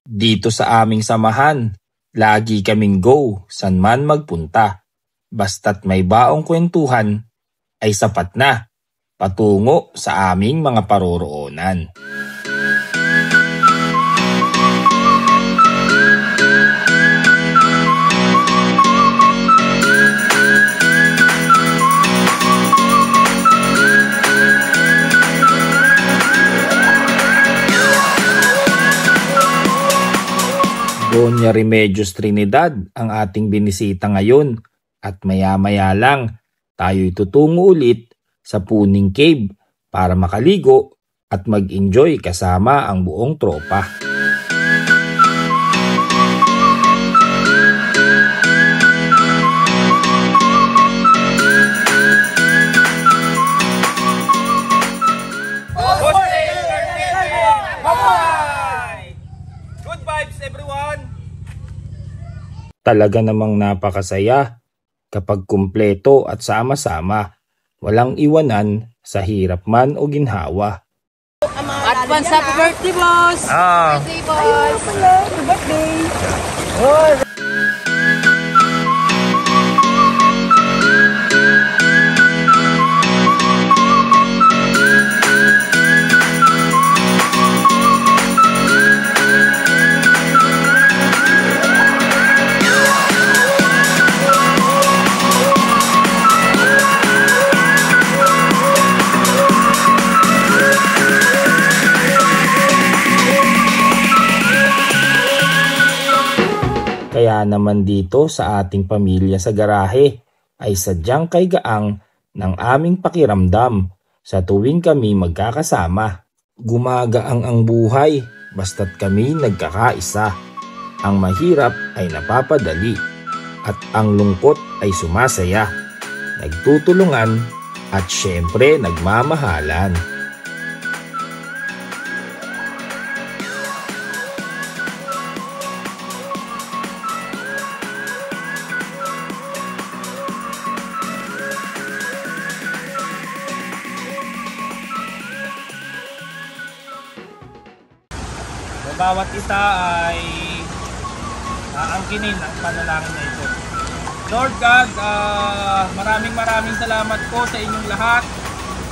Dito sa aming samahan, lagi kaming go san man magpunta. Basta't may baong kwentuhan ay sapat na patungo sa aming mga paroroonan. Doña Remedios Trinidad ang ating binisita ngayon at maya-maya lang tayo'y tutungo ulit sa Puning Cave para makaligo at mag-enjoy kasama ang buong tropa. Talaga namang napakasaya kapag kumpleto at sama-sama, walang iwanan sa hirap man o ginhawa. Advance happy birthday, boss! Birthday, boss! Happy birthday! Kaya naman dito sa ating pamilya sa garahe ay sadyang kaigaang ng aming pakiramdam sa tuwing kami magkakasama. Gumagaang ang buhay basta't kami nagkakaisa. Ang mahirap ay napapadali at ang lungkot ay sumasaya. Nagtutulungan at syempre nagmamahalan. Bawat isa ay aangkinin ang panalangin na ito. Lord God, maraming salamat po sa inyong lahat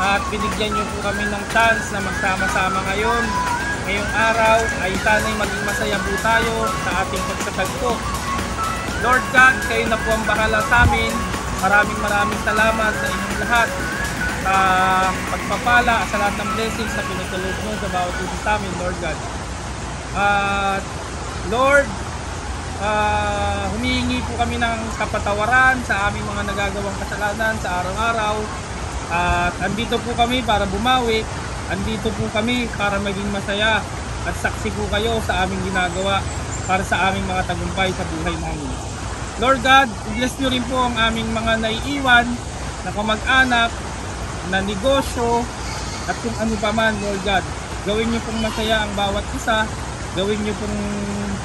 at binigyan niyo po kami ng chance na magsama-sama ngayon. Ngayong araw ay sana'y maging masaya po tayo sa ating pagtatagpo. Lord God, kayo na po ang bahala sa amin. Maraming salamat sa inyong lahat sa pagpapala, sa lahat ng blessings na pinagkaloob mo sa bawat isa sa amin, Lord God. Lord, humihingi po kami ng kapatawaran sa aming mga nagagawang kasalanan sa araw-araw. At andito po kami para bumawi. Andito po kami para maging masaya. At saksi po kayo sa aming ginagawa para sa aming mga tagumpay sa buhay namin. Lord God, bless nyo rin po ang aming mga naiiwan na kamag-anak, na negosyo, at kung ano pa man, Lord God. Gawin nyo pong masaya ang bawat isa. Gawin nyo pong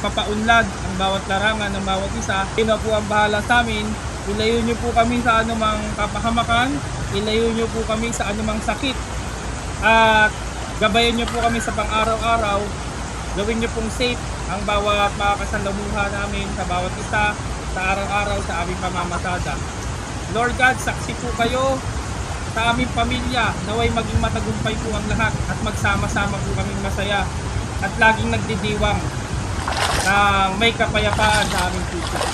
papaunlad ang bawat larangan ng bawat isa. Kayo na po ang bahala sa amin. Ilayo nyo po kami sa anumang kapahamakan. Ilayo nyo po kami sa anumang sakit. At gabayan nyo po kami sa pang-araw-araw. Gawin nyo pong safe ang bawat makakasalamuha namin sa bawat isa sa araw-araw sa aming pamamasada. Lord God, saksi po kayo sa aming pamilya. Naway maging matagumpay po ang lahat at magsama-sama po kaming masaya. At laging nagdidiwang na may kapayapaan sa aming future.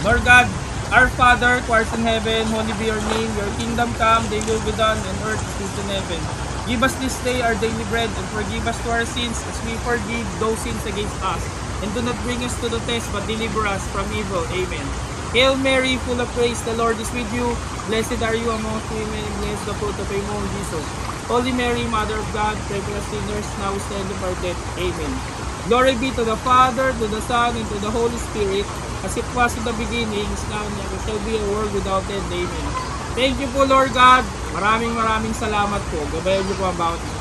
Lord God, our Father, who art in heaven, holy be your name. Your kingdom come, thy will be done on earth as it is in heaven. Give us this day our daily bread, and forgive us to our sins as we forgive those sins against us. And do not bring us to the test, but deliver us from evil. Amen. Hail Mary, full of grace, the Lord is with you. Blessed are you amongst women, and blessed the fruit of thy womb, Jesus. Holy Mary, Mother of God, pray for us sinners, now we stand of our death. Amen. Glory be to the Father, to the Son, and to the Holy Spirit, as it was in the beginning, is now, and ever shall be, a world without end. Amen. Thank you po, Lord God. Maraming salamat po. Gabayan niyo po ang bawat isa.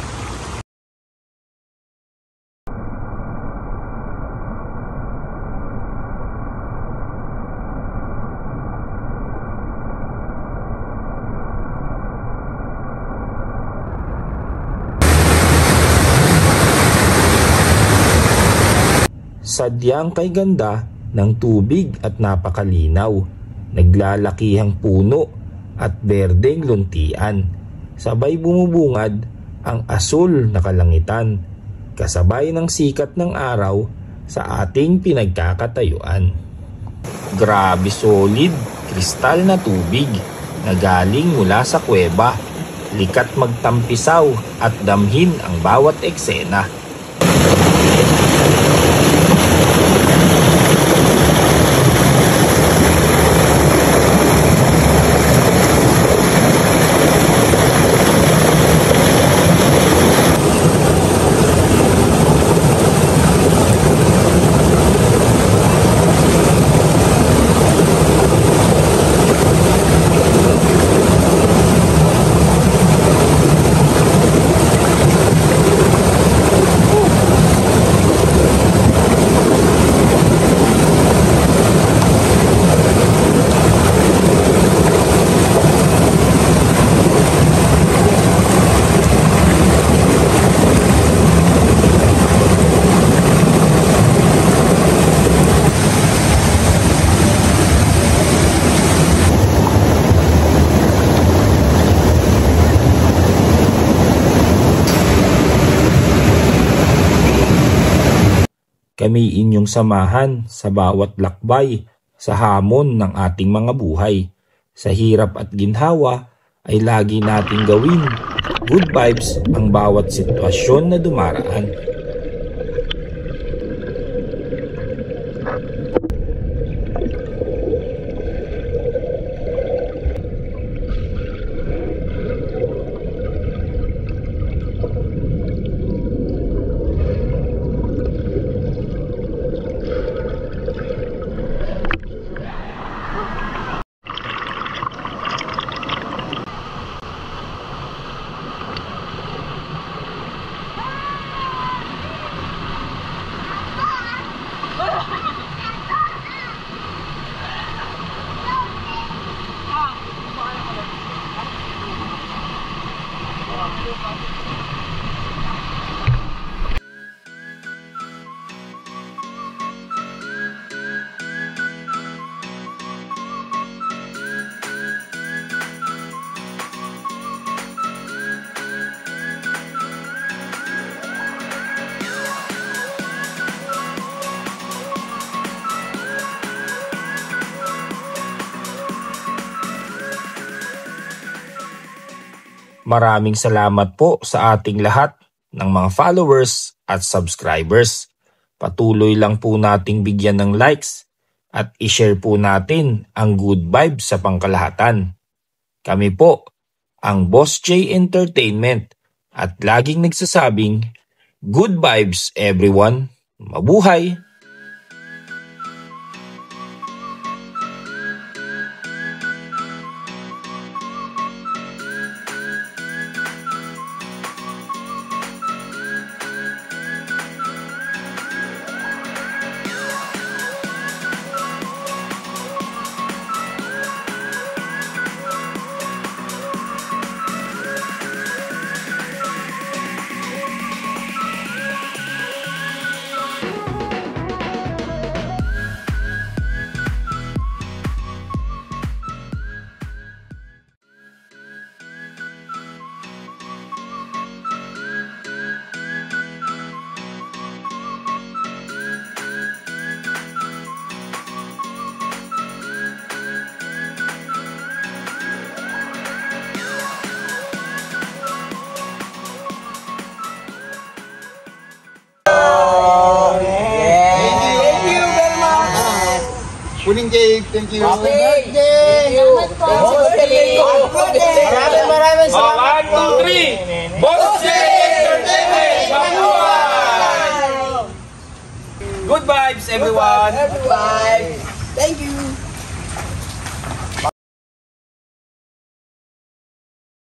Sadyang kay ganda ng tubig at napakalinaw. Naglalakihang puno at berdeng luntian. Sabay bumubungad ang asul na kalangitan, kasabay ng sikat ng araw sa ating pinagkakatayuan. Grabe solid, kristal na tubig na galing mula sa kuweba. Likat magtampisaw at damhin ang bawat eksena. Kami inyong samahan sa bawat lakbay sa hamon ng ating mga buhay. Sa hirap at ginhawa ay lagi nating gawin good vibes ang bawat sitwasyon na dumaraan. Maraming salamat po sa ating lahat ng mga followers at subscribers. Patuloy lang po nating bigyan ng likes at ishare po natin ang good vibes sa pangkalahatan. Kami po ang Boss J Entertainment at laging nagsasabing good vibes everyone. Mabuhay! Puning cake, thank you. Happy birthday! Maraming salamat. 1, 2, 3! Boss J Entertainment! Mabuhay! Good vibes, everyone! Bye! Thank you!